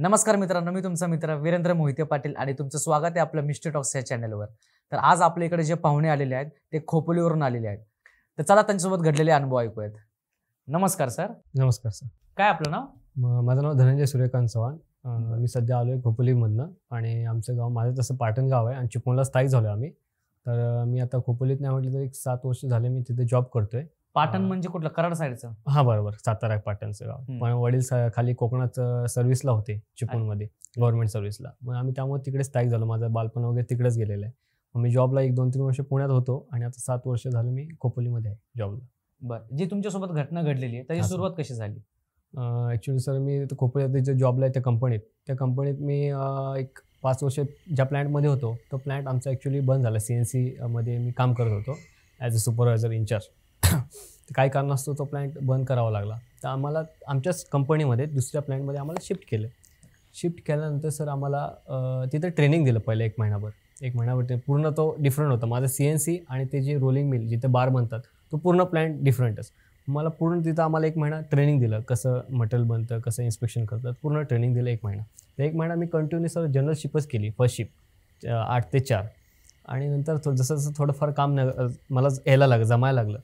नमस्कार मित्रांनो, मी तुमचा मित्र वीरेंद्र मोहिते पाटील आणि तुमचं स्वागत आहे आपलं मिस्टर टॉक्स या चॅनलवर। तर आज आपल्या इकडे जे पाहुणे आलेले आहेत ते खोपोलीवरून आलेले आहेत। तर चला त्यांच्यासोबत घडलेले अनुभव ऐकूयात। नमस्कार सर। नमस्कार सर। काय आपलं नाव? माझं नाव धनंजय सूर्यकांत चव्हाण। मी सध्या आलोय खोपोलीमधनं आणि आमचं गाव माझं तसं पाटण गाव आहे आणि चिपळूणला स्थायिक झालो आम्ही। तर मी आता खोपोलीत नाही म्हटलं तर एक 7 वर्ष झाले मी तिथे जॉब करतोय। पाटण म्हणजे कुठलं? कराड साईडचं? हां बरोबर, सातारा पाटणचं गाव। पण वडील खाली कोकणात सर्व्हिसला होते चिपळूणमध्ये, गव्हर्नमेंट सर्व्हिसला। मग आम्ही त्यामुळे तिकडे स्थायिक झालो। माझं बालपण वगैरे तिकडेच गेलेलं आहे। मग मी जॉबला 1-2-3 वर्ष पुण्यात होतो आणि आता 7 वर्ष झालं मी खोपोलीमध्ये आहे जॉबला। बरं, जी तुमच्यासोबत घटना घडलेली आहे त्याची सुरुवात कशी झाली? ॲक्च्युली सर मी खोपोलीत जे जॉबला आहे त्या कंपनीत मी एक 5 वर्ष ज्या प्लॅन्टमध्ये होतो तो प्लॅन्ट आमचा ॲक्च्युली बंद झाला। CNC मध्ये मी काम करत होतो ॲज अ सुपरवायझर इन्चार्ज। काही कारणास्तव तो प्लॅन्ट बंद करावा लागला। तर आम्हाला आमच्याच कंपनीमध्ये दुसऱ्या प्लॅन्टमध्ये आम्हाला शिफ्ट केलं। शिफ्ट केल्यानंतर सर आम्हाला तिथं ट्रेनिंग दिलं पहिलं 1 महिनाभर। 1 महिनाभर ते पूर्ण तो डिफरंट होता। माझं CNC आणि ते जे रोलिंग मिल जिथे बार बनतात तो पूर्ण प्लॅन्ट डिफरंटच। मला पूर्ण तिथं आम्हाला 1 महिना ट्रेनिंग दिलं, कसं मटेरियल बनतं, कसं इन्स्पेक्शन करतात, पूर्ण ट्रेनिंग दिलं 1 महिना। तर 1 महिना मी कंटिन्यू सर जनरल शिपच केली, फर्स्ट शिफ्ट 8 ते 4। आणि नंतर जसं जसं थोडंफार काम मला यायला जमायला लागलं।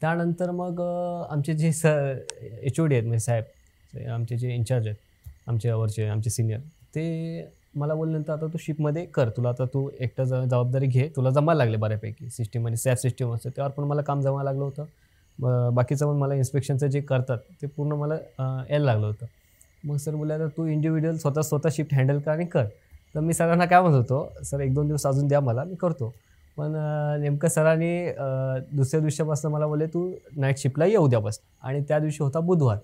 त्यानंतर मग आमचे जे HOD आहेत म्हणजे साहेब, आमचे जे इन्चार्ज आहेत आमच्यावरचे, आमचे सिनियर, ते मला बोलल्यानंतर आता तू शिपमध्ये कर, तुला आता तू एकटा जबाबदारी घे, तुला जमायला लागले बऱ्यापैकी। सिस्टीम आणि सॅप सिस्टीम असतं त्यावर पण मला काम जमायला लागलं होतं। बाकीचं पण मला इन्स्पेक्शनचं जे करतात ते पूर्ण मला यायला लागलं होतं। मग सर बोलले तर तू इंडिव्हिज्युअल स्वतः शिफ्ट हँडल कर आणि कर। तर मी सरांना काय म्हणत होतो, सर 1-2 दिवस अजून द्या मला, मी करतो। पण नेमकं सरांनी दुसऱ्या दिवसापासून मला बोलले तू नाईट शिफ्टला ये उद्यापासून। आणि त्या दिवशी होता बुधवार।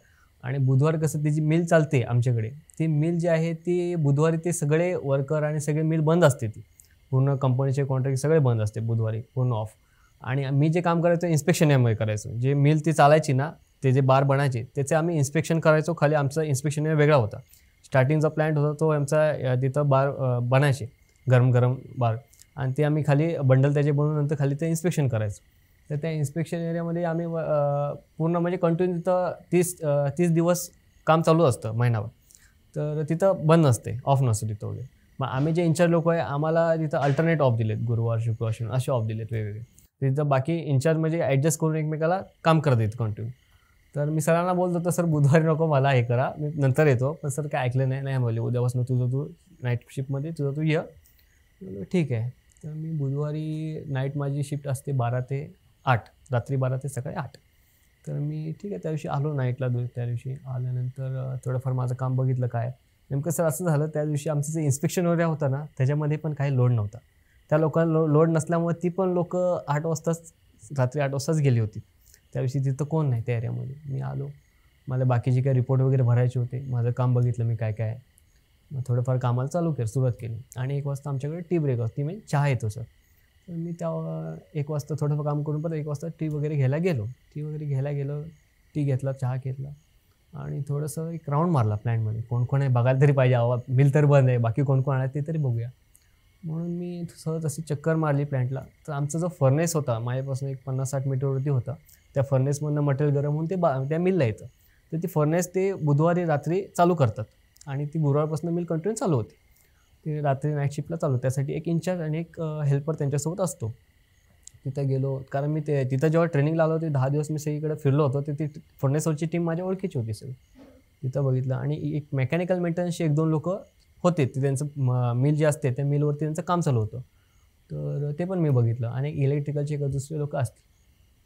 आणि बुधवार कसं ती जी मिल चालते आमच्याकडे, ती मिल जी आहे ती बुधवारी ते सगळे वर्कर आणि सगळे मिल बंद असते। ती पूर्ण कंपनीचे कॉन्ट्रॅक्ट सगळे बंद असते बुधवारी, पूर्ण ऑफ। आणि मी जे काम करायचो इन्स्पेक्शन यामध्ये करायचो। जे मिल ती चालायची ना, ते जे बार बनायचे त्याचे आम्ही इन्स्पेक्शन करायचो। खाली आमचा इन्स्पेक्शन एरिया वेगळा होता। स्टार्टिंगचा प्लॅन्ट होता तो आमचा, तिथं बार बनायचे गरम बार, आणि ते आम्ही खाली बंडल त्याचे बनवून नंतर खाली ते इन्स्पेक्शन करायचं। तर त्या इन्स्पेक्शन एरियामध्ये आम्ही पूर्ण म्हणजे कंटिन्यू तिथं 30 दिवस काम चालू असतं महिनाभर। तर तिथं बंद नसते, ऑफ नसतं तिथं वगैरे। मग आम्ही जे इन्चार्ज लोक आहे आम्हाला तिथं अल्टरनेट ऑफ दिलेत, गुरुवार शुक्रवार शनिवार असे ऑफ दिलेत वेगवेगळे। तिथं बाकी इन्चार्ज म्हणजे ॲडजस्ट करून एकमेकाला काम करत येत कंटिन्यू। तर मी सरांना बोलतो तर सर बुधवारी नको मला हे करा, मी नंतर येतो। पण सर काय ऐकलं नाही बोलले उद्यापासून तू नाईट शिफ्टमध्ये तू ये। ठीक आहे। तर मी बुधवारी नाईट माझी शिफ्ट असते 12 ते 8, रात्री 12 ते सकाळी 8। तर मी ठीक आहे त्या दिवशी आलो नाईटला। त्या दिवशी आल्यानंतर थोडंफार माझं काम बघितलं काय नेमकं सर असं झालं। त्या दिवशी आमचं जे इन्स्पेक्शन एरिया होता ना त्याच्यामध्ये पण काही लोड नव्हता। त्या लोकांना लोड नसल्यामुळे ती पण लोकं 8 वाजताच, रात्री 8 वाजताच गेली होती। त्या दिवशी तिथं कोण नाही त्या एरियामध्ये। मी आलो, मला बाकीचे काही रिपोर्ट वगैरे भरायचे होते, माझं काम बघितलं मी काय मग थोडंफार कामाला सुरुवात केली। आणि 1 वाजता आमच्याकडे टी ब्रेक असते, म्हणजे चहा येतो सर। तर मी त्या 1 वाजता थोडंफार काम करून परत 1 वाजता टी वगैरे घ्यायला गेलो। टी घेतला, चहा घेतला आणि थोडंसं एक राऊंड मारला प्लॅन्टमध्ये, कोण आहे बघायला तरी पाहिजे, मिल तर बंद आहे, बाकी कोण आहे ते तरी बघूया। म्हणून मी सहज अशी चक्कर मारली प्लॅन्टला। तर आमचा जो फर्नेस होता माझ्यापासून एक 50-60 मीटरवरती होता, त्या फर्नेसमधनं मटेरियल गरम होऊन ते त्या मिलला येतं। तर ती फर्नेस ते बुधवारी रात्री चालू करतात आणि ती गुरुवारपासून मिल कंटिन्यू चालू होते। ते रात्री नाईट शिफ्टला चालू, त्यासाठी एक इन्चार्ज आणि एक हेल्पर त्यांच्यासोबत असतो। तिथं गेलो, कारण मी तिथं जेव्हा ट्रेनिंगला आलो होते 10 दिवस मी सगळीकडे फिरलो होतो। ती फर्नेसवरची टीम माझ्या ओळखीची होती सगळी। तिथं बघितलं आणि एक मेकॅनिकल मेंटेनन्सचे 1-2 लोक होते, ते त्यांचं मिल जे असते त्या मिलवरती त्यांचं काम चालू होतं। तर ते पण मी बघितलं आणि इलेक्ट्रिकलचे एक दुसरे लोक असतील।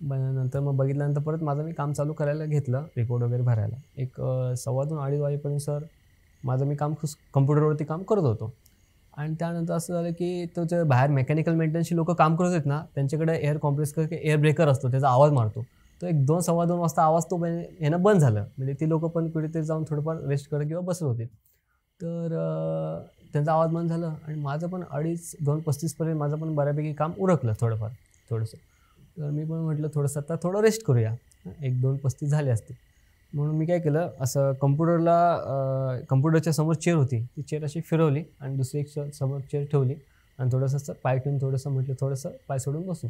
नंतर मग बघितल्यानंतर परत माझं मी काम चालू करायला घेतलं, रिपोर्ट वगैरे भरायला। एक 2:15-2:30 वाजेपर्यंत सर माझं मी काम कम्प्युटरवरती काम करत होतो। आणि त्यानंतर असं झालं की तो जे बाहेर मेकॅनिकल मेंटेनन्सची लोकं काम करत आहेत ना, त्यांच्याकडे एअर कॉम्प्रेसर एअर ब्रेकर असतो, त्याचा आवाज मारतो। तो एक 2-2:15 वाजता आवाज तो यानं बंद झालं, म्हणजे ती लोकं पण कुठेतरी जाऊन थोडंफार रेस्ट करत किंवा बसत होते। तर त्यांचा आवाज बंद झाला आणि माझं पण 2:35पर्यंत माझं पण बऱ्यापैकी काम उरकलं थोडंसं। तर मी पण म्हटलं आता थोडं रेस्ट करूया, 1-2:35 झाले असते। म्हणून मी काय केलं, असं कम्प्युटरच्या समोर चेअर होती, ती चेअर अशी फिरवली आणि दुसरी एक समोर चेअर ठेवली आणि थोडंसं असं पाय ठेवून म्हटलं थोडंसं पाय सोडून बसू।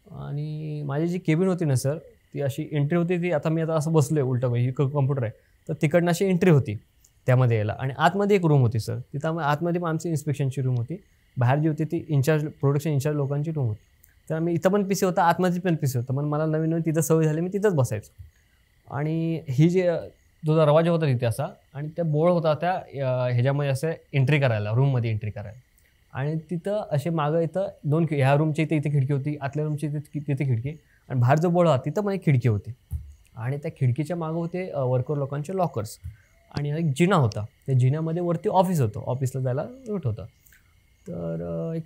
आणि माझी जी केबिन होती ना सर, ती अशी एंट्री होती, ती आता मी असं बसलो आहे उलटं, ही कम्प्युटर आहे तर तिकडनं अशी एंट्री होती। त्यामध्ये यायला. आणि आतमध्ये एक रूम होती सर, तिथं आतमध्ये पण आमची इन्स्पेक्शनची रूम होती, बाहेर जी होती ती प्रोडक्शन इंचार्ज लोकांची रूम होती. तर आम्ही इथं पण PC होता, आतमध्ये पण PC होतं. पण मला नवीन तिथं सवय झाली, मी तिथंच बसायचो. आणि ही जे जो दरवाजा होता तिथे असा, आणि त्या बोर्ड होता त्या ह्याच्यामध्ये असं एंट्री करायला, रूममध्ये एंट्री करायला. आणि तिथं असे मागं इथं दोन ह्या रूमची इथे खिडकी होती, आतल्या रूमची तिथे खिडकी, आणि बाहेर जो बोर्ड होता तिथं पण एक खिडकी होती. आणि त्या खिडकीच्या मागं होते वर्कर लोकांचे लॉकर्स, आणि एक जिना होता. त्या जिन्यामध्ये वरती ऑफिस होतं, ऑफिसला जायला रूट होता. तर एक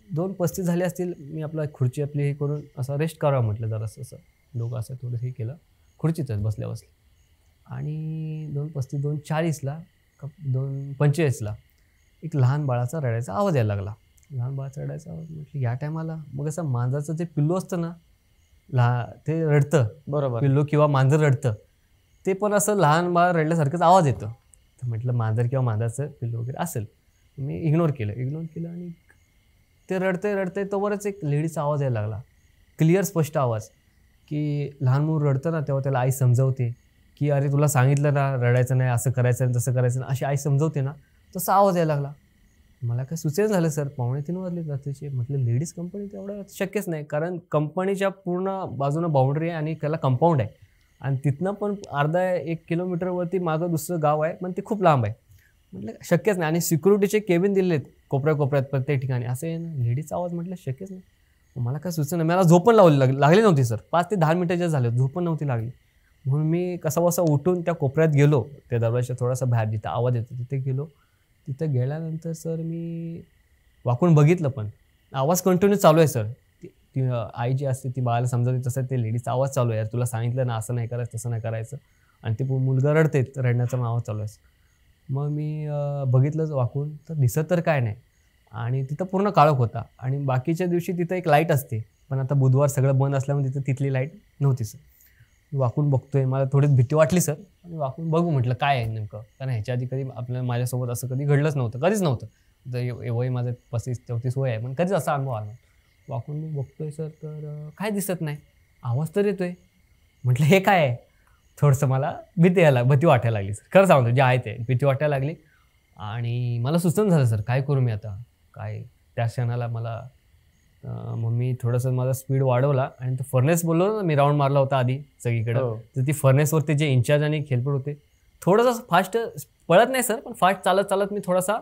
2:35 झाले असतील, मी आपला खुर्ची आपली हे करून असं रेस्ट करावं म्हटलं जरासं, असं डोकं असं थोडं हे केलं खुर्चीतच बसल्या आणि 2:35 2:40ला 2:45ला एक लहान बाळाचा रडायचा आवाज यायला लागला. लहान बाळाचा रडायचा आवाज म्हटलं या टायमाला, मग असं मांजराचं जे पिल्लू असतं ना, ते रडतं, बरोबर. पिल्लू किंवा मांजर रडतं, ते पण असं लहान बाळ रडल्यासारखंच आवाज येतो. तर म्हटलं मांजर किंवा मांजराचं पिल्लू वगैरे असेल. मी इग्नोर केलं आणि ते रडतंय तोवरच एक लेडीचा आवाज यायला लागला, क्लिअर स्पष्ट आवाज, की लहान मूल रडतं ना तेव्हा त्याला आई समजवते की अरे तुला सांगितलं ना रडायचं नाही, असं करायचं नाही, तसं करायचं नाही, अशी आई समजवते ना, तसा आवाज यायला लागला. मला काय सुचेन झालं सर, 2:45 वाजले रात्रीचे. म्हटलं लेडीज कंपनी तेवढं शक्यच नाही, कारण कंपनीच्या पूर्ण बाजूनं बाउंड्री आहे आणि त्याला कंपाऊंड आहे, आणि तिथनं पण अर्धा 1 किलोमीटरवरती मागं दुसरं गाव आहे, पण ते खूप लांब आहे. म्हटलं शक्यच नाही, आणि सिक्युरिटीचे केबिन दिलेत कोपऱ्यात प्रत्येक ठिकाणी, असे लेडीजचा आवाज म्हटलं शक्यच नाही. मला काय सुचेना, मला झोप पण लागली नव्हती सर, 5 ते 10 मिनिटाच्या झाले, झोप पण नव्हती लागली. म्हणून मी कसा उठून त्या कोपऱ्यात गेलो, त्या दरवाजाच्या थोडासा बाहेर जिथं आवाज येतो तिथे गेलो. तिथं गेल्यानंतर सर मी वाकून बघितलं, पण आवाज कंटिन्यू चालू आहे सर. ती आई जी असते ती बाळाला समजवते तसं ते लेडीजचा आवाज चालू आहे, यार तुला सांगितलं ना असं नाही करायचं, तसं नाही करायचं, आणि ते मुलगा रडते, रडण्याचा आवाज चालू आहे. मग मी बघितलंच वाकून, तर दिसत तर काय नाही, आणि तिथं पूर्ण काळोख होता. आणि बाकीच्या दिवशी तिथं एक लाईट असते, पण आता बुधवार सगळं बंद असल्यामुळे तिथं तिथली लाईट नव्हती सर. वाकून बघतोय, मला थोडीच भीती वाटली सर, आणि वाकून बघू म्हटलं काय आहे नेमकं, कारण ह्याच्या आधी कधी माझ्यासोबत असं कधी घडलंच नव्हतं, कधीच नव्हतं. वय माझं 35-34 वय आहे, पण कधीच असा अनुभव आला. वाकून मी बघतोय सर, तर काय दिसत नाही, आवाज तर येतोय. म्हटलं हे काय आहे, थोडंसं मला भीती वाटायला लागली सर, खरं सांगतो जे आहे ते भीती वाटायला लागली. आणि मला सुचन झालं सर काय करू मी आता, काय त्या क्षणाला मला मग मी थोडंसं माझा स्पीड वाढवला, आणि तो फर्नेस बोललो ना मी राऊंड मारला होता आधी सगळीकडं, तर ती फर्नेसवरती जे इंचार्ज आणि हेल्पर होते, थोडंसं फास्ट पळत नाही सर, पण फास्ट चालत मी थोडासा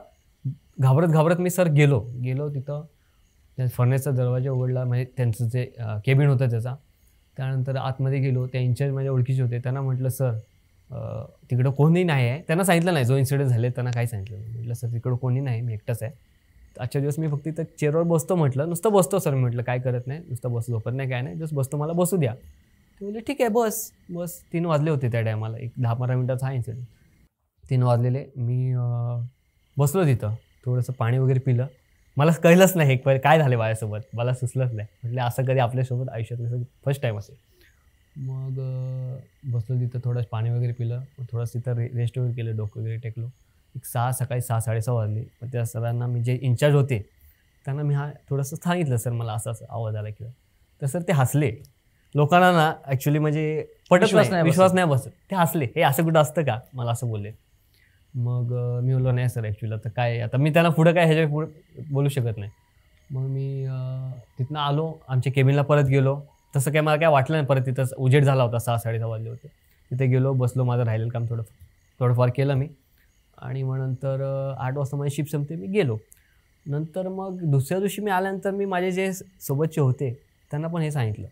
घाबरत मी सर गेलो तिथं. त्या फर्नेसचा दरवाजा उघडला, म्हणजे त्यांचं जे केबिन होतं त्याचा. त्यानंतर आतमध्ये गेलो, त्या इंचार्ज माझ्या ओळखीचे होते, त्यांना म्हटलं सर तिकडं कोणी नाही आहे. त्यांना सांगितलं नाही जो इन्सिडेंट झाले, त्यांना काही सांगितलं नाही. म्हटलं सर तिकडं कोणी नाही, मी एकटाच आहे. आजच्या दिवस मी फक्त इथं चेअरवर बसतो, म्हटलं नुसतं बसतो सर. म्हटलं काय करत नाही, नुसतं बसतो, झोपत नाही, काय नाही, जस्ट बसतो, मला बसू द्या. ते बोलले ठीक आहे बस. 3 वाजले होते त्या टायमाला, एक 10-15 मिनिटाचा हा इन्सिडेंट. 3 वाजलेले, मी बसलो तिथं, थोडंसं पाणी वगैरे पिलं. मला कळलंच नाही हे काय झालं माझ्यासोबत, मला सुचलंच नाही. म्हटलं असं कधी आपल्यासोबत आयुष्यात फर्स्ट टाईम असेल. मग बसलो तिथं, थोडं पाणी वगैरे पिलं, थोडंसं तिथं रेस्ट वगैरे केलं, डोकं वगैरे टेकलो. एक सकाळी 6-6:30 वाजले. मग त्या सरांना मी जे इंचार्ज होते त्यांना मी थोडंसं सांगितलं सर मला असं आवाज आला किंवा, तर सर ते हसले. लोकांना ना ॲक्च्युली म्हणजे विश्वास नाही बसत, ते हसले, हे असं कुठं असतं का, मला असं बोलले. मग मी बोललो नाही सर ॲक्च्युली आता काय, आता मी त्यांना पुढं काय ह्याच्या पुढं बोलू शकत नाही. मग मी तिथनं आलो, आमच्या केबिनला परत गेलो. तसं काय मला काय वाटलं नाही, परत तिथं उजेड झाला होता, 6-6:30 वाजले होते. तिथे गेलो, बसलो, माझं राहिलेलं काम थोडंफार केलं मी. आणि मग नंतर 8 वाजता माझी शिफ्ट संपते, मी गेलो. नंतर मग दुसऱ्या दिवशी मी आल्यानंतर मी माझे जे सोबतचे होते त्यांना पण हे सांगितलं.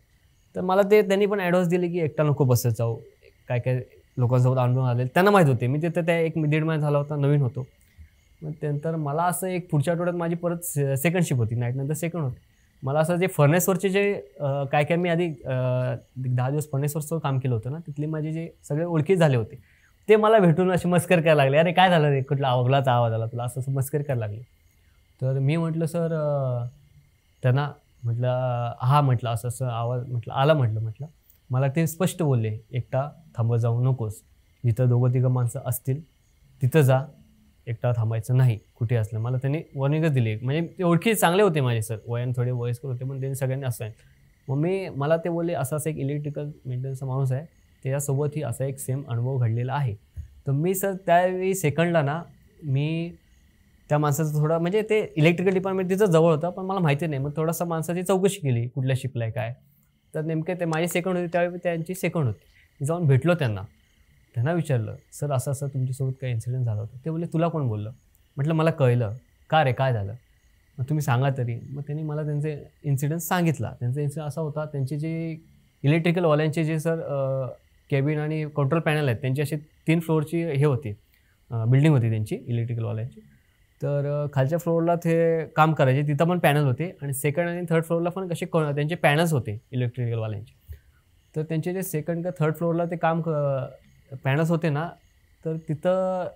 तर मला त्यांनी पण ॲडव्हान्स दिली की एकटा नको बसत जाऊ, काय लोकांसोबत अनुभव आले त्यांना माहीत होते. मी तिथं त्या 1-1.5 महिना झाला होता, नवीन होतो. मग त्यानंतर मला असं एक पुढच्या आठवड्यात माझी परत सेकंड शिफ्ट होती, नाईटनंतर सेकंड होती. मला असं जे फर्नेसवरचे जे काय मी आधी 10 दिवस फर्नेसवरचं काम केलं होतं ना, तिथले माझे जे सगळे ओळखी झाले होते ते मला भेटून अशी मस्करी करायला लागले. अरे काय झालं रे, कुठला आवाज आला तुला, असं मस्करी करायला लागले. तर मी म्हटलं सर त्यांना म्हटलं हा म्हटलं असं आवाज म्हटलं आला, म्हटलं मला ते स्पष्ट बोलले, एकटा थांबत जाऊ नकोस, जिथं 2-3 माणसं असतील तिथं जा, एकटा थांबायचं नाही कुठे असलं. मला त्यांनी वॉर्निंगच दिली. म्हणजे ते ओळखी चांगले होते माझे सर, वयाने थोडे वयस्कर होते, पण त्यांनी सगळ्यांनी असं आहे. मग मला ते बोलले असं एक इलेक्ट्रिकल मेंटेनन्सचा माणूस आहे, त्याच्यासोबतही असा एक सेम अनुभव घडलेला आहे. तर मी सर त्यावेळी सेकंडला ना मी त्या माणसाचं थोडं म्हणजे ते इलेक्ट्रिकल डिपार्टमेंट तिथं जवळ होतं, पण मला माहिती नाही. मग थोडासा माणसाची चौकशी केली कुठल्या शिपला आहे काय. तर नेमके ते माझी सेकंड होती त्यावेळी त्यांची सेकंड होती. मी जाऊन भेटलो त्यांना विचारलं, सर असं असं तुमच्यासोबत काय इन्सिडेंट झाला होता. ते बोलले तुला कोण बोललं. म्हटलं मला कळलं. का रे काय झालं. मग तुम्ही सांगा तरी. मग त्यांनी मला त्यांचे इन्सिडेंट सांगितला. त्यांचा इन्सिडेंट असा होता, त्यांचे जे इलेक्ट्रिकलवाल्यांचे जे सर केबिन आणि कंट्रोल पॅनल आहेत त्यांची अशी 3 फ्लोअरची हे होती, बिल्डिंग होती त्यांची इलेक्ट्रिकलवाल्यांची. तर खालच्या फ्लोअरला ते काम करायचे, तिथं पण पॅनल होते आणि सेकंड आणि थर्ड फ्लोअरला पण कसे त्यांचे पॅनल्स होते इलेक्ट्रिकलवाल्यांचे. तर त्यांचे जे सेकंड का थर्ड फ्लोअरला ते काम पॅनल्स होते ना, तर तिथं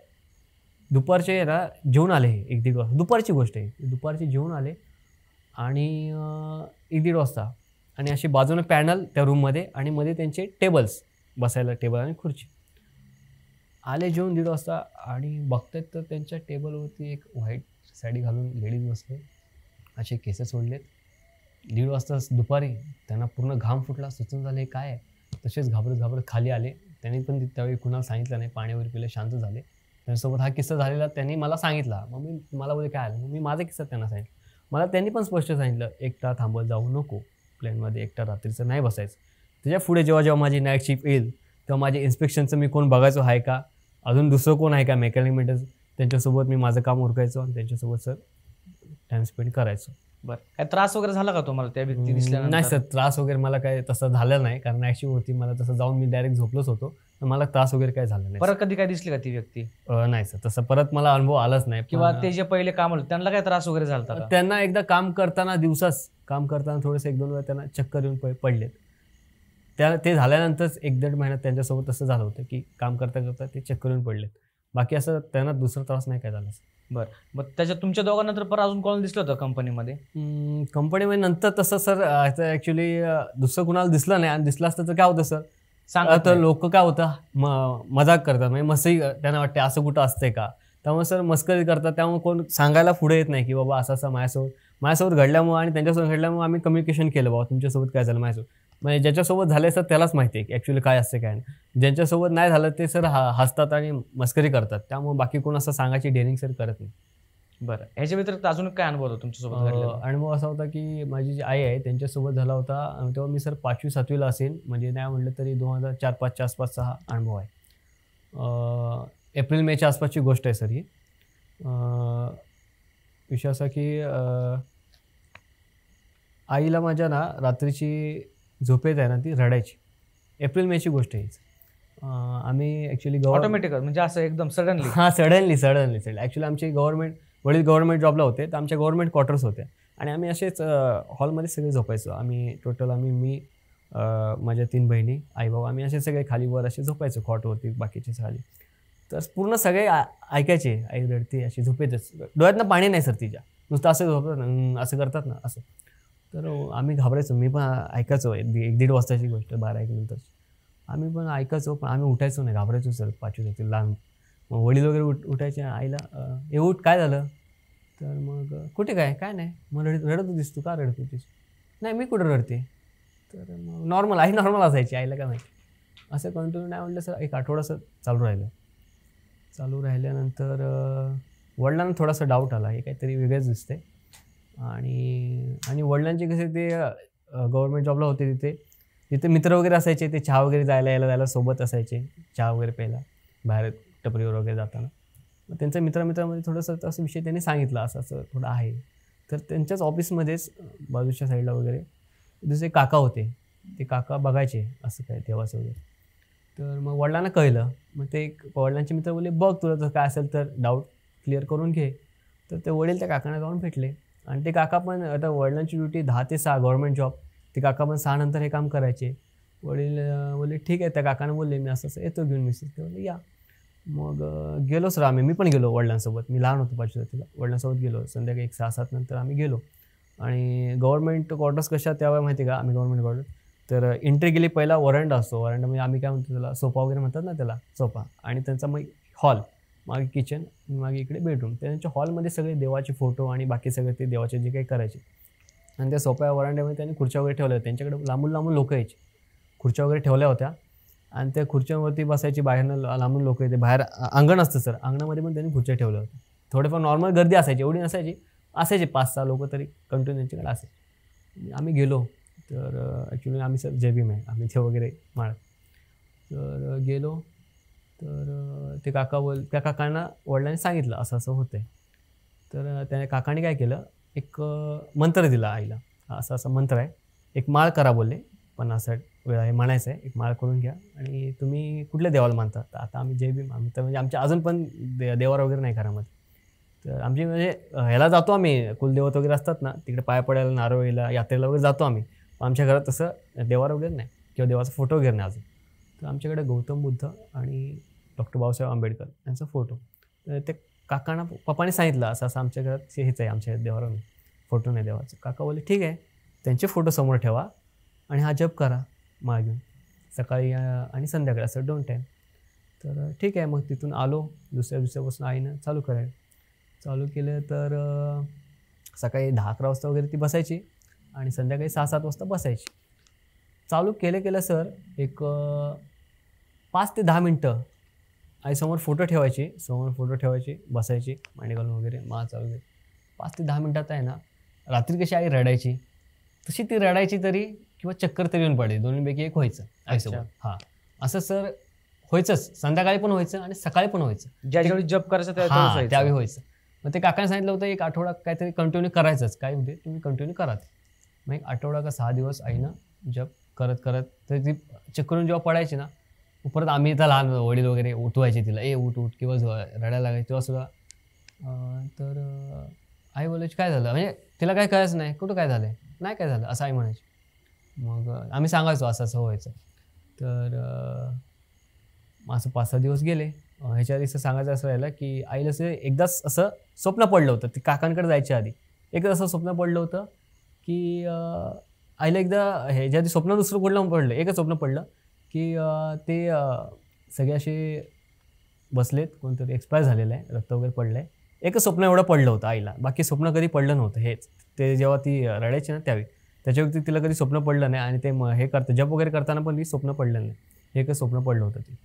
दुपारचे ना जेवून आले 1-1.5 वाजता. दुपारची गोष्ट आहे. दुपारची जेवून आले आणि 1-1.5 वाजता आणि अशी बाजूने पॅनल त्या रूममध्ये आणि मध्ये त्यांचे टेबल्स बसायला, टेबल आणि खुर्ची. आले जेवून 1:30 वाजता आणि बघतात तर त्यांच्या टेबलवरती एक व्हाईट साडी घालून लेडीज बसले, असे केस सोडलेत. 1:30 वाजता दुपारी त्यांना पूर्ण घाम फुटला, सुचून झाले काय आहे. तसेच घाबरत खाली आले. त्यांनी पण त्यावेळी कुणाला सांगितलं नाही, पाणी वगैरे पिले, शांत झाले. त्यांच्यासोबत हा किस्सा झालेला त्यांनी मला सांगितला. मग मला बोलले काय आलं. मग मी माझा किस्सा त्यांना सांगितलं. मला त्यांनी पण स्पष्ट सांगितलं एकटा थांबत जाऊ नको, प्लेनमध्ये एकटा रात्रीचं नाही बसायचं. त्याच्या पुढे जेव्हा माझी नाईट शिफ्ट येईल तेव्हा माझे इन्स्पेक्शनचं मी कोण बघायचो आहे का, अजून दुसरं कोण आहे का मेकॅनिक मेंटेनन्स, त्यांच्यासोबत मी माझं काम उरकायचो आणि त्यांच्यासोबत सर टाईम स्पेंड करायचो. बरं, काय त्रास वगैरे झाला का तुम्हाला त्या व्यक्ती दिसल्यानंतर. नाही सर, त्रास वगैरे मला काय तसं झालं नाही, कारण नाईट शिफ्ट होती. मला तसं जाऊन मी डायरेक्ट झोपलोच होतो. मला त्रास वगैरे काय झाला नाही. परत कधी काय दिसली का ती व्यक्ती. नाही सर, तसं परत मला अनुभव आलाच नाही. किंवा ते जे पहिले काम होतं त्यांना काय त्रास वगैरे झाला का. त्यांना एकदा काम करताना थोडंसं 1-2 वेळा त्यांना चक्कर येऊन पडलेत. ते झाल्यानंतरच 1-1.5 महिन्यात त्यांच्यासोबत असं झालं होतं की काम करता ते चक्कर येऊन पडलेत. बाकी असं त्यांना दुसरा त्रास नाही काय झाला. बरं, मग त्याच्यात तुमच्या दोघांनंतर परत अजून कोणाला दिसलं होतं कंपनीमध्ये. कंपनीमध्ये नंतर तसं सर ॲक्च्युली दुसरं कुणाला दिसलं नाही. आणि दिसलं असतं तर काय होतं सर, तर लोक काय होतं मजाक करतात, म्हणजे मस्ती त्यांना वाटते असं कुठं असतंय का. त्यामुळे सर मस्करी करतात. त्यामुळे कोण सांगायला पुढे येत नाही की बाबा असं माझ्यासोबत घडल्यामुळे आणि त्यांच्यासोबत घडल्यामुळे आम्ही कम्युनिकेशन केलं बाबा तुमच्यासोबत काय झालं माझ्यासोबत. म्हणजे ज्याच्यासोबत झालं सर त्यालाच माहिती आहे की ॲक्च्युली काय असते काय नाही. ज्यांच्यासोबत नाही झालं ते सर हसतात आणि मस्करी करतात. त्यामुळे बाकी कोण असं सांगायची डेअरिंग सर करत नाही. बरं, ह्याच्या व्यतिरिक्त अजून काय अनुभव होता तुमच्यासोबत. अनुभव असा होता की माझी जी आई आहे त्यांच्यासोबत झाला होता. तेव्हा मी सर 5वी-7वीला असेल, म्हणजे नाही म्हटलं तरी 2004-5च्या आसपासचा हा अनुभव आहे. एप्रिल-मेच्या आसपासची गोष्ट आहे सर ही. विषय असा की आईला माझ्या ना रात्रीची झोपेत आहे ना ती रडायची. एप्रिल-मेची गोष्ट आहे. आम्ही ॲक्च्युली ऑटोमॅटिक म्हणजे असं एकदम सडनली. सडनली ॲक्च्युली आमची वडील गव्हर्नमेंट जॉबला होते, तर आमच्या गव्हर्नमेंट क्वार्टर्स होत्या आणि आम्ही असेच हॉलमध्ये सगळे झोपायचो. मी माझ्या 3 बहिणी, आई बाबा, आम्ही असे सगळे खालीवर असे झोपायचो कॉटवरती, बाकीचे खाली. तर पूर्ण सगळे ऐकायचे आई रडते अशी झोपेतच, डोळ्यातनं पाणी नाही सर तिच्या, नुसतं असं झोपतात असं करतात ना असं. तर आम्ही घाबरायचो. मी पण ऐकायचो. 1-1.5 वाजताची गोष्ट, 12-1 नंतर आम्ही पण ऐकायचो, पण आम्ही उठायचो नाही, घाबरायचो सर. 5वी लहान. मग वडील वगैरे उठायचे. आईला उठ काय झालं. तर मग कुठे काय नाही. मग रडत होतीस तू, का रडत होतीस. नाही मी कुठं रडते. तर मग नॉर्मल असायची, आईला काय माहिती. असं कंटिन्यू नाही म्हटलं सर, 1 आठवडा सर चालू राहिल्यानंतर वडिलांना थोडासा डाऊट आला, हे काहीतरी वेगळंच दिसते. आणि वडिलांचे कसे ते गव्हर्नमेंट जॉबला होते, तिथे मित्र वगैरे असायचे. ते चहा वगैरे जायला सोबत असायचे, चहा वगैरे प्यायला बाहेर टपरीवर वगैरे जाताना. मग त्यांच्या मित्रामध्ये थोडंसं असं विषय त्यांनी सांगितला, असं थोडं आहे. तर त्यांच्याच ऑफिसमध्येच बाजूच्या साईडला वगैरे दुसरे काका होते. ते काका बघायचे असं काय देवाचं वगैरे. तर मग वडिलांना कळलं. मग ते वडिलांचे मित्र बोलले, बघ तुला जर काय असेल तर डाऊट क्लिअर करून घे. तर ते वडील त्या काकांना जाऊन भेटले. आणि ते काका पण, आता वडिलांची ड्युटी 10 ते 6 गव्हर्नमेंट जॉब, ते काका पण 6 नंतर हे काम करायचे. वडील बोलले ठीक आहे. त्या काकांना बोलले मी असं येतो घेऊन मिसेस. ते बोलले या. मग गेलो सर मी पण गेलो वडिलांसोबत. मी लहान होतो 5वी-7वीला. वडिलांसोबत गेलो. संध्याकाळी 6-7 नंतर आम्ही गेलो. आणि गव्हर्नमेंट क्वार्टर्स कशा त्यावेळी माहिती का, आम्ही गव्हर्नमेंट क्वार्टर, तर एंट्री गेली पहिला वरांडा असतो. वरांडा म्हणजे आम्ही काय म्हणतो त्याला, सोफा वगैरे म्हणतात ना त्याला, सोफा. आणि त्यांचा मग हॉल, मागे किचन, मागे इकडे बेडरूम. त्यांच्या हॉलमध्ये सगळे देवाचे फोटो आणि बाकी सगळे ते देवाचे जे काही करायचे. आणि त्या सोप्या वरांड्यामध्ये त्यांनी खुर्च्या वगैरे ठेवल्या होत्या. त्यांच्याकडे लांबून लोक यायचे. खुर्च्या वगैरे ठेवल्या होत्या. आणि त्या खुर्च्यांवरती बसायची, बाहेरनं लांबून लोक येते, बाहेर अंगण असतं सर, अंगणामध्ये पण त्यांनी खुर्च्या ठेवल्या होत्या. थोडेफार नॉर्मल गर्दी असायची, एवढी नसायची, असायचे 5-6 लोक तरी कंटिन्यू त्यांच्याकडे असायचे. आम्ही गेलो तर ॲक्च्युली आम्ही सर जेबीम आहे, आम्ही ते वगैरे माळत. तर गेलो तर ते त्या काकांना वडिलांनी सांगितलं असं असं होतं आहे. तर त्या काकांनी काय केलं, एक मंत्र दिला आईला, असं असं मंत्र आहे, एक माळ करा बोलले, 50 वेळा हे म्हणायचं आहे, एक माळ करून घ्या आणि तुम्ही कुठल्या देवाला मानता. तर आता आम्ही जयभीम, आम्ही तर म्हणजे आमच्या अजून पण देवारा वगैरे नाही घरामध्ये. तर आमची म्हणजे ह्याला जातो आम्ही, कुलदेवत वगैरे असतात ना तिकडे पाया पडायला, नारळीला, यात्रेला वगैरे जातो आम्ही. आमच्या घरात तसं देवारा वगैरे नाही किंवा देवाचा फोटो वगैरे नाही अजून. तर आमच्याकडे गौतम बुद्ध आणि डॉक्टर बाबासाहेब आंबेडकर यांचा फोटो. तर ते काकांना पप्पाने सांगितलं असं असं आमच्या घरात हेच आहे, आमच्या देवारा नाही, फोटो नाही देवाचं. काका बोलले ठीक आहे, त्यांचे फोटो समोर ठेवा आणि हा जप करा माळ घेऊन, सकाळी आणि संध्याकाळी, असं 2 टाईम. तर ठीक आहे, मग तिथून आलो, दुसऱ्या दिवसापासून आईनं चालू करायला चालू केलं. तर सकाळी 10-11 वाजता वगैरे ती बसायची आणि संध्याकाळी 6-7 वाजता बसायची. चालू केलं सर, एक 5 ते 10 मिनटं आईसमोर फोटो ठेवायची, बसायची, मांडी घालून वगैरे, माळ चालू केली. 5 ते 10 मिनटात आहे ना, रात्री कशी आई रडायची तशी ती रडायची तरी, किंवा चक्कर तरी येऊन पडायची, दोन्हीपैकी एक व्हायचं आईसोबत. हां, असं सर व्हायचंच, संध्याकाळी पण व्हायचं आणि सकाळी पण व्हायचं. ज्यावेळी जप करायचं त्यावेळी व्हायचं. मग ते काकाने सांगितलं होतं 1 आठवडा काहीतरी कंटिन्यू करायचंच, काय होते तुम्ही कंटिन्यू करा. मग 1 आठवडा का 6 दिवस आईनं जप करत तर ती चक्करून जेव्हा पडायची ना, परत आम्ही इथं लहान वडील वगैरे उठवायचे तिला, उठ किंवा रडायला लागायची तेव्हा सुद्धा. तर आई बोलायची काय झालं, म्हणजे तिला काय कळायचं नाही, कुठं काय झालं, नाही काय झालं असं आई म्हणायची. मग आम्ही सांगायचो असं असं व्हायचं. तर असं 5-6 दिवस गेले. ह्याच्या आधी असं सांगायचं असं राहिलं की आईला असं एकदाच असं स्वप्न पडलं होतं, ती काकांकडे जायच्या आधी एकदा असं स्वप्न पडलं होतं की आईला एकदा ह्याच्या आधी स्वप्न दुसरं कुठलं पडलं, एकच स्वप्न पडलं की ते सगळे असे बसलेत, कोणतरी एक्सपायर झालेलं आहे, रक्त वगैरे पडलं आहे. एकच स्वप्न एवढं पडलं होतं आईला, बाकी स्वप्न कधी पडलं नव्हतं. हेच ते जेव्हा ती रडायची ना त्यावेळी, त्याच्या व्यक्ती तिला कधी स्वप्न पडलं नाही. आणि ते हे जप वगैरे करताना पण ती स्वप्न पडलं नाही, हे एकच स्वप्न पडलं होतं ती.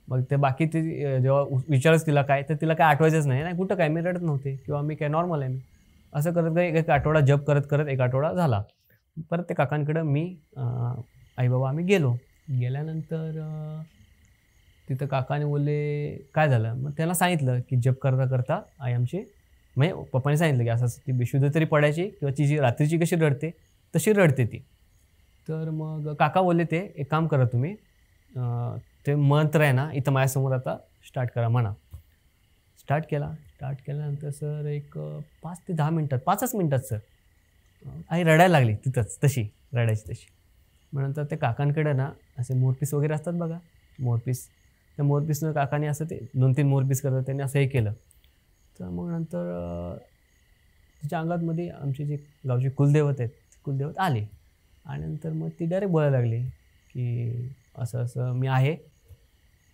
मग ते बाकी ती जेव्हा विचारच तिला काय, तर तिला काय आठवायचंच नाही कुठं काय, मी रडत नव्हते किंवा मी काय नॉर्मल आहे. मी असं करत काही 1 आठवडा जप करत 1 आठवडा झाला. परत ते काकांकडं मी आई बाबा आम्ही गेल्यानंतर तिथं काकाने बोलले काय झालं. मग त्याला सांगितलं की जप करता आई आमची, म्हणजे पप्पाने सांगितलं की असं ती बेशुद्ध तरी पडायची किंवा ती जी रात्रीची कशी रडते तशी रडते ती. तर मग काका बोलले ते एक काम करा तुम्ही, ते मंत्र आहे ना इथं माझ्यासमोर आता स्टार्ट करा म्हणा. स्टार्ट केल्यानंतर सर एक 5 ते 10 मिनटात, 5च मिनटात सर आई रडायला लागली तिथंच, तशी रडायची तशी. मग नंतर ते काकांकडे ना असे मोरपीस वगैरे असतात बघा, मोरपीस, त्या मोरपीसनं काकाने असं ते 2-3 मोरपीस करतात, त्यांनी असं हे केलं. तर मग नंतर तिच्या अंगातमध्ये आमचे जे गावचे कुलदेवत आले आणि नंतर मग ती डायरेक्ट बोलायला लागली की असं असं मी आहे.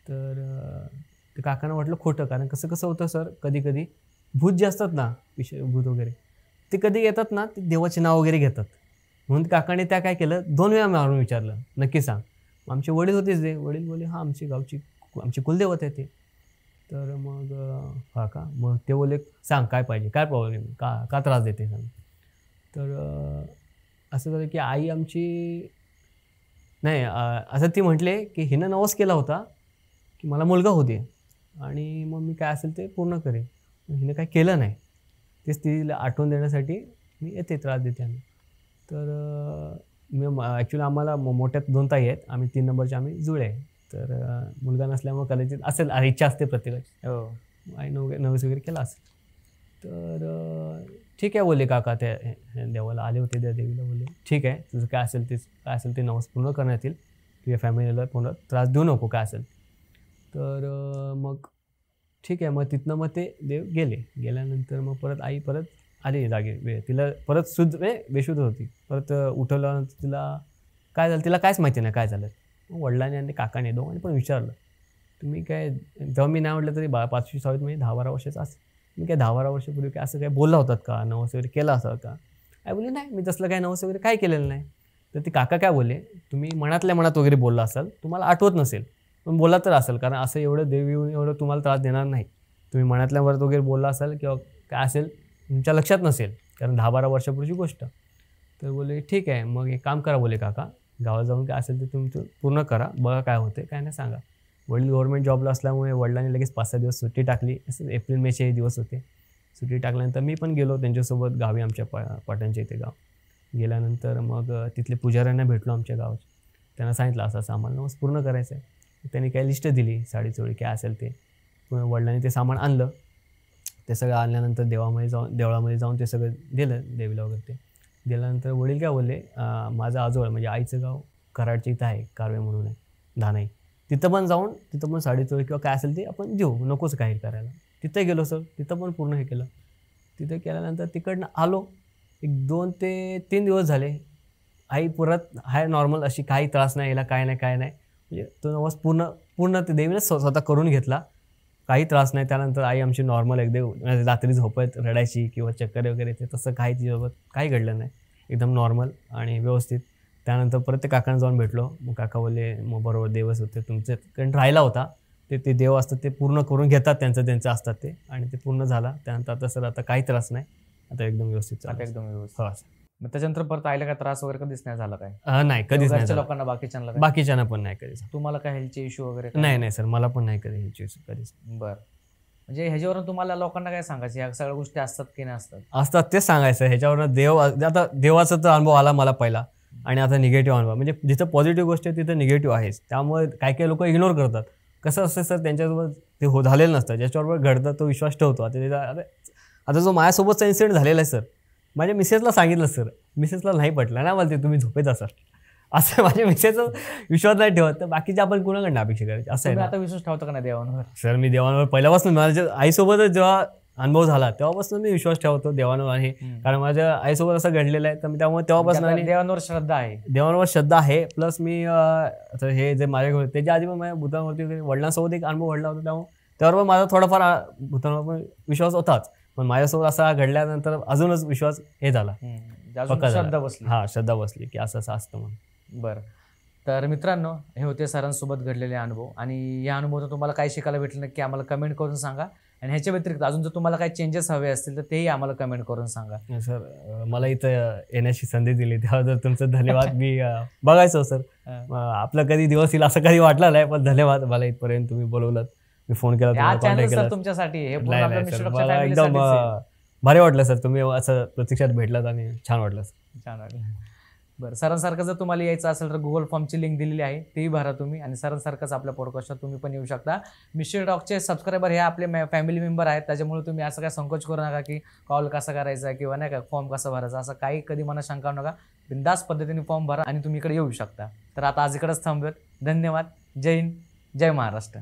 तर ते काकांना वाटलं खोटं, कारण कसं होतं सर, कधी भूत जे असतात ना, भूत वगैरे ते कधी येतात ना, ते देवाचे नाव वगैरे घेतात. म्हणून काकाने त्या काय केलं, 2 वेळा मारून विचारलं नक्की सांग. आमचे वडील होतेच ते, वडील बोलले हां आमची कुलदेवत आहे ते. तर मग हा का, मग ते बोलले सांग काय पाहिजे, काय प्रॉब्लेम, का त्रास देते सांग. तर असं झालं की आई आमची नाही, असं ती म्हटले की हिनं नवस केला होता की मला मुलगा होते आणि मग मी काय असेल ते पूर्ण करेन. हिनं काय केलं नाही, तेच तिला आठवण देण्यासाठी मी येते, त्रास देते आम्ही. तर मी ॲक्च्युली आम्हाला मोठ्यात 2 ताई आहेत, आम्ही 3 नंबरचे आम्ही जुळे आहे. तर मुलगा नसल्यामुळे कदाचित असेल, इच्छा असते प्रत्येकाची. हो, आईनं वगैरे नवस वगैरे केला असेल. तर ठीक आहे बोलले काका, त्या देवाला आले होते, त्या देवीला बोलले ठीक आहे, तुझं काय असेल ते नवस पूर्ण करण्यात येईल, तुझ्या फॅमिलीला पूर्ण त्रास देऊ नको काय असेल. तर मग ठीक आहे, मग तिथनं मग ते देव गेल्यानंतर मग परत आई परत आली जागे, तिला परत बेशुद्ध होती. परत उठवलं, तिला काय झालं तिला कायच माहिती नाही काय झालं. मग वडिलांनी आणि काकाने दोघांनी पण विचारलं तुम्ही काय, तेव्हा मी नाही म्हटलं तरी 5वी-6वीत म्हणजे 10-12 वर्षाचा असं, मी काय 10-12 वर्षापूर्वी काय असं काय बोलला होतात का, नवस वगैरे केला असाल का. काय बोलले नाही, मी तसलं काय नवस वगैरे काय केलेलं नाही. तर ते काका काय बोलले, तुम्ही मनातल्या मनात वगैरे बोलला असाल, तुम्हाला आठवत नसेल, पण बोला तर असेल, कारण असं एवढं देव येऊन एवढं तुम्हाला त्रास देणार नाही. तुम्ही मनातल्या मनात वगैरे बोलला असाल किंवा काय असेल तुमच्या लक्षात नसेल, कारण 10-12 वर्षापूर्वीची गोष्ट. तर बोले ठीक आहे, मग एक काम करा बोले काका, गावात जाऊन काय असेल ते तुमचं पूर्ण करा, बघा काय होते काय नाही सांगा. वडील गव्हर्नमेंट जॉबला असल्यामुळे वडिलांनी लगेच 5-6 दिवस सुट्टी टाकली. असं एप्रिल-मेचे दिवस होते. सुट्टी टाकल्यानंतर मी पण गेलो त्यांच्यासोबत गावी, आमच्या पाटणच्या इथे गाव. गेल्यानंतर मग तिथले पुजाऱ्यांना भेटलो आमच्या गावात. त्यांना सांगितलं असं सामान मग पूर्ण करायचं आहे. त्यांनी काही लिस्ट दिली, साडी चोळी काय असेल ते. वडिलांनी ते सामान आणलं. ते सगळं आणल्यानंतर देवळामध्ये जाऊन ते सगळं दिलं देवीला वगैरे. ते दिल्यानंतर वडील काय बोलले, माझं आजोळ म्हणजे आईचं गाव कराडच्या इथं आहे, कारवे म्हणून आहे, धानाई. तिथं पण साडी चोळी किंवा काय असेल ते आपण देऊ, नकोच काही करायला. तिथं गेलो सर, तिथं पण पूर्ण हे केलं. तिथं केल्यानंतर तिकडनं आलो. एक 2 ते 3 दिवस झाले. आई परत हाय नॉर्मल, अशी काही त्रास नाही, याला काय नाही म्हणजे तो नवस पूर्ण ते देवीने स्वतः करून घेतला. काही त्रास नाही. त्यानंतर आई आमची नॉर्मल, एकदम रात्री झोपत रडायची किंवा चक्कर वगैरे ते तसं काही तिच्यासोबत काही घडलं नाही. एकदम नॉर्मल आणि व्यवस्थित. त्यानंतर परत ते काकांना जाऊन भेटलो. मग काका बोलले मग बरोबर देवच होते तुमचे, कारण राहिला होता ते देव असतात ते पूर्ण करून घेतात, त्यांचं असतात ते, आणि ते पूर्ण झाला. त्यानंतर आता सर आता काही त्रास नाही, आता एकदम व्यवस्थित चालतं. एकदम व्यवस्थित. हो. मग त्याच्यानंतर परत आईला काय त्रास वगैरे कधीच नाही झाला काय? नाही, कधीच नाही झाला. लोकांना बाकीच्यांना पण नाही कधीच. तुम्हाला काय हेल्थचे इश्यू वगैरे? नाही सर, मला पण नाही कधी हेल्थचे इश्यू कधीच. बरं, म्हणजे ह्याच्यावरून तुम्हाला लोकांना काय सांगायचं, ह्या सगळ्या गोष्टी असतात की नाही असतात तेच सांगायचं. ह्याच्यावरनं आता देवाचा तर अनुभव आला मला पहिला, आणि आता निगेटिव्ह अनुभव. म्हणजे जिथं पॉझिटिव्ह गोष्ट आहे तिथं निगेटिव्ह आहेच. त्यामुळे काही लोक इग्नोर करतात. कसं असतं सर, त्यांच्यासोबत ते झालेलं नसतं, ज्याच्याबरोबर घडतं तो विश्वास ठेवतो. आता जो माझ्यासोबतचा इन्सिडेंट झालेला आहे सर, माझ्या मिसेसला सांगितलं सर, मिसेसला नाही पटलं ना मला, ते तुम्ही झोपेत असाल असं. माझ्या मिसेसचा विश्वास नाही ठेवत, तर बाकीचे आपण कुणाकडनं अपेक्षा करायची असं आहे. आता विश्वास ठेवतो का नाही देवांवर? सर मी देवांवर पहिल्यापासून, माझ्या आईसोबतच जेव्हा अनुभव झाला तेव्हापासून मी विश्वास ठेवतो देवांवर आहे, कारण माझ्या आईसोबत असं घडलेलं आहे. तर त्यामुळे तेव्हापासून देवांवर श्रद्धा आहे. देवांवर श्रद्धा आहे. प्लस मी आता हे जे माझ्या त्याच्या आधी पण माझ्या भूतांवरती वडिलांसोबत एक अनुभव घडला होता, त्यामुळे त्यावर माझा थोडाफार भूतांवर पण विश्वास होताच. पण माझ्यासोबत असा घडल्यानंतर अजूनच विश्वास हे झाला, श्रद्धा बसली. श्रद्धा बसली की असं असतं म्हणून. बरं, तर मित्रांनो, हे होते सरांसोबत घडलेले अनुभव, आणि या अनुभवातून तुम्हाला काय शिकायला भेटलं नक्की आम्हाला कमेंट करून सांगा. आणि ह्याच्या व्यतिरिक्त अजून जर तुम्हाला काही चेंजेस हवे असतील तर तेही आम्हाला कमेंट करून सांगा. सर मला इथं येण्याची संधी दिली त्याबद्दल तुमचं धन्यवाद. मी बघायचो सर, आपला कधी दिवस येईल असं कधी वाटलं नाही, पण धन्यवाद मला इथपर्यंत तुम्ही बोलवलं, मी फोन केला तुमच्यासाठी. मला एकदम भारी वाटलं सर, तुम्ही असं प्रत्यक्षात भेटलात आणि छान वाटलं. बरं, सरांसारखं जर तुम्हाला यायचं असेल तर गुगल फॉर्मची लिंक दिलेली आहे, तेही भरा तुम्ही, आणि सरांसारखंच आपल्या पॉडकास्टवर तुम्ही पण येऊ शकता. मिस्टर टॉकचे सबस्क्रायबर हे आपले फॅमिली मेंबर आहेत, त्याच्यामुळे तुम्ही असं काय संकोच करू नका की कॉल कसा करायचा किंवा नाही का फॉर्म कसा भरायचा, असं काही कधी मनात शंका नका. बिंदास पद्धतीने फॉर्म भरा आणि तुम्ही इकडे येऊ शकता. तर आता आज इकडेच थांबूयात. धन्यवाद. जय हिंद, जय महाराष्ट्र.